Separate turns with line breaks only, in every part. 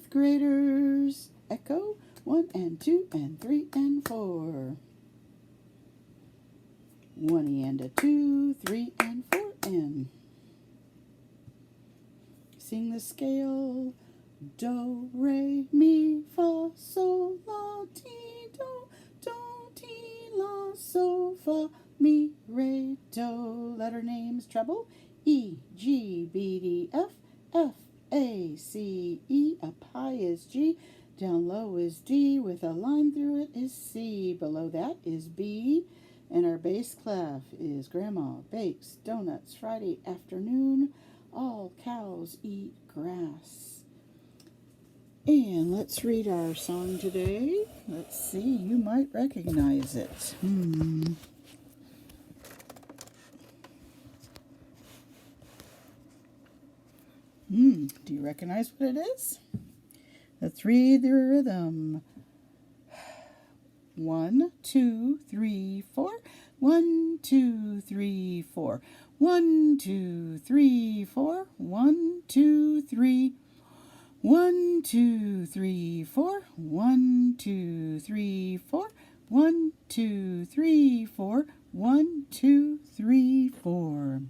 fifth graders. Echo. 1 and 2 and 3 and 4. 1 and a 2, 3 and 4 and. Sing the scale. Do, re, mi, fa, sol, la, ti, do, ti, la, so, fa, mi, re, do. Letter names treble. E, G, B, D, F, F, A, C, E. Up high is G. Down low is D. With a line through it is C. Below that is B. And our bass clef is Grandma bakes donuts Friday afternoon. All cows eat grass. And let's read our song today. Let's see, you might recognize it. Do you recognize what it is? Let's read the rhythm. 1, 2, 3, 4. 1, 2, 3, 4. 1, 2, 3, 4. 1, 2, 3. 1, 2, 3, 4. 1, 2, 3, 4. 1, 2, 3, 4. 1, 2, 3, 4.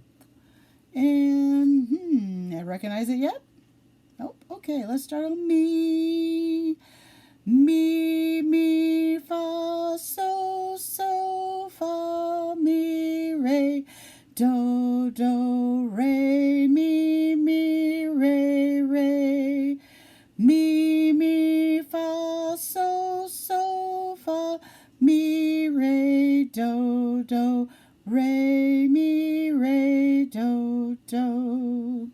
And recognize it yet? Nope. Okay, let's start on mi. Mi, mi, fa, so, fa, mi, re, do, re, mi, re, re. Mi, fa, so, fa, mi, re, do, re, mi, re, do.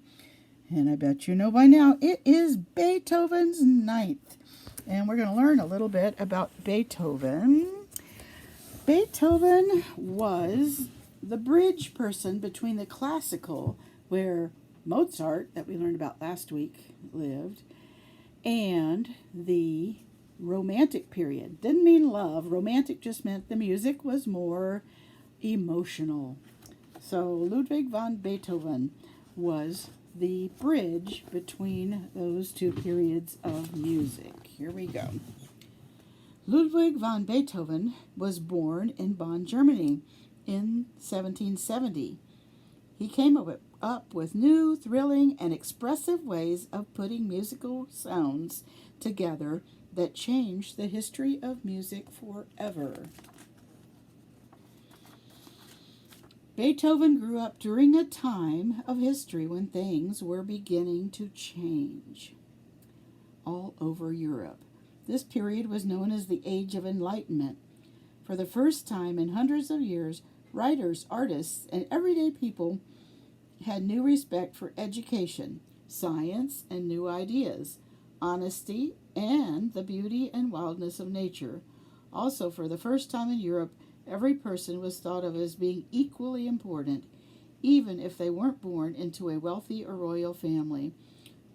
And I bet you know by now it is Beethoven's Ninth. And we're going to learn a little bit about Beethoven. Beethoven was the bridge person between the classical, where Mozart, that we learned about last week, lived, and the romantic period. Didn't mean love. Romantic just meant the music was more emotional. So Ludwig van Beethoven was the bridge between those two periods of music. Here we go. Ludwig van Beethoven was born in Bonn, Germany in 1770. He came up with new, thrilling, and expressive ways of putting musical sounds together that changed the history of music forever. Beethoven grew up during a time of history when things were beginning to change all over Europe. This period was known as the Age of Enlightenment. For the first time in hundreds of years, writers, artists, and everyday people had new respect for education, science, and new ideas, honesty, and the beauty and wildness of nature. Also, for the first time in Europe, every person was thought of as being equally important, even if they weren't born into a wealthy or royal family.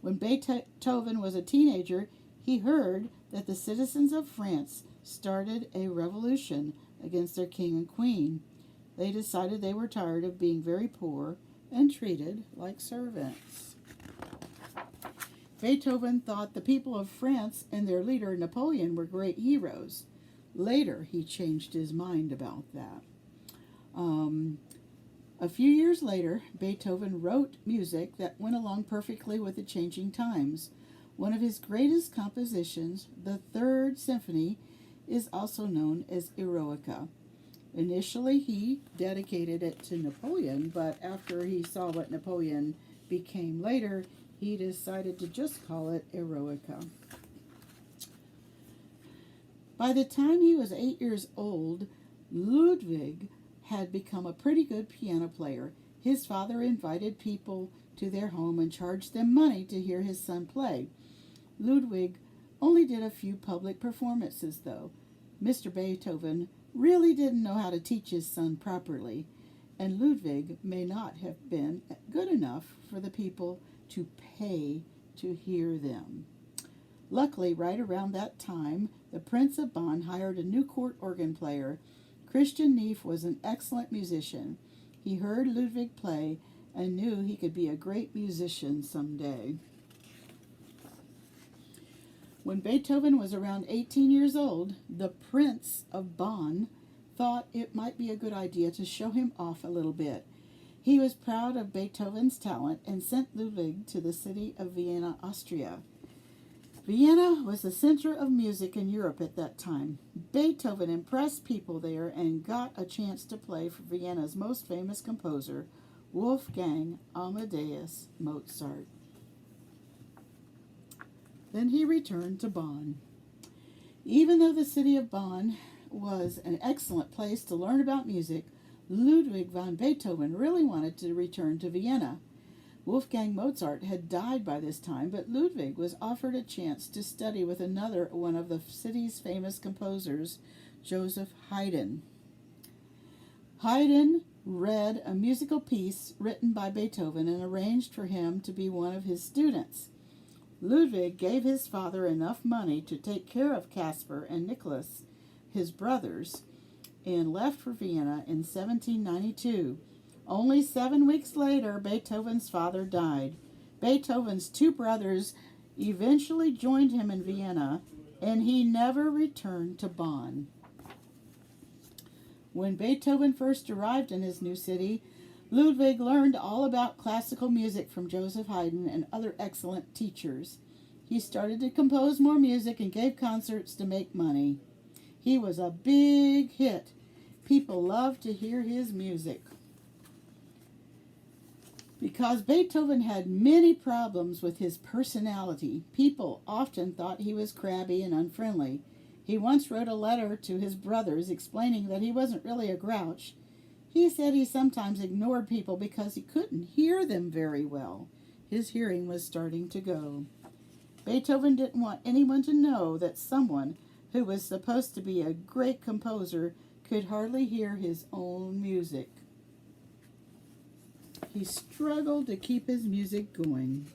When Beethoven was a teenager, he heard that the citizens of France started a revolution against their king and queen. They decided they were tired of being very poor and treated like servants. Beethoven thought the people of France and their leader Napoleon were great heroes. Later, he changed his mind about that. A few years later, Beethoven wrote music that went along perfectly with the changing times. One of his greatest compositions, the Third Symphony, is also known as Eroica. Initially, he dedicated it to Napoleon, but after he saw what Napoleon became later, he decided to just call it Eroica. By the time he was 8 years old, Ludwig had become a pretty good piano player. His father invited people to their home and charged them money to hear his son play. Ludwig only did a few public performances, though. Mr. Beethoven really didn't know how to teach his son properly, and Ludwig may not have been good enough for the people to pay to hear them. Luckily, right around that time, the Prince of Bonn hired a new court organ player. Christian Neef was an excellent musician. He heard Ludwig play and knew he could be a great musician someday. When Beethoven was around 18 years old, the Prince of Bonn thought it might be a good idea to show him off a little bit. He was proud of Beethoven's talent and sent Ludwig to the city of Vienna, Austria. Vienna was the center of music in Europe at that time. Beethoven impressed people there and got a chance to play for Vienna's most famous composer, Wolfgang Amadeus Mozart. Then he returned to Bonn. Even though the city of Bonn was an excellent place to learn about music, Ludwig van Beethoven really wanted to return to Vienna. Wolfgang Mozart had died by this time, but Ludwig was offered a chance to study with another one of the city's famous composers, Joseph Haydn. Haydn read a musical piece written by Beethoven and arranged for him to be one of his students. Ludwig gave his father enough money to take care of Caspar and Nicholas, his brothers, and left for Vienna in 1792. Only 7 weeks later, Beethoven's father died. Beethoven's 2 brothers eventually joined him in Vienna, and he never returned to Bonn. When Beethoven first arrived in his new city, Ludwig learned all about classical music from Joseph Haydn and other excellent teachers. He started to compose more music and gave concerts to make money. He was a big hit. People loved to hear his music. Because Beethoven had many problems with his personality, people often thought he was crabby and unfriendly. He once wrote a letter to his brothers explaining that he wasn't really a grouch. He said he sometimes ignored people because he couldn't hear them very well. His hearing was starting to go. Beethoven didn't want anyone to know that someone who was supposed to be a great composer could hardly hear his own music. He struggled to keep his music going.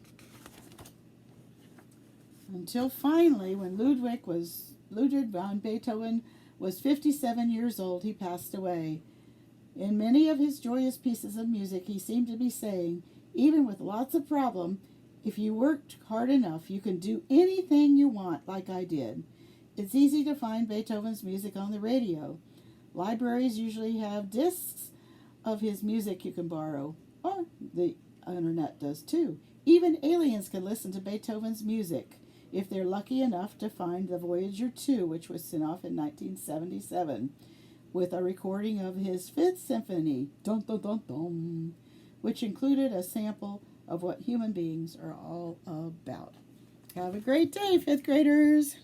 Until finally, when Ludwig van Beethoven was 57 years old, he passed away. In many of his joyous pieces of music, he seemed to be saying, even with lots of problems, if you worked hard enough, you can do anything you want like I did. It's easy to find Beethoven's music on the radio. Libraries usually have discs of his music you can borrow, or the internet does too. Even aliens can listen to Beethoven's music if they're lucky enough to find the Voyager 2, which was sent off in 1977, with a recording of his Fifth Symphony, dun, dun, dun, dun, which included a sample of what human beings are all about. Have a great day, 5th graders!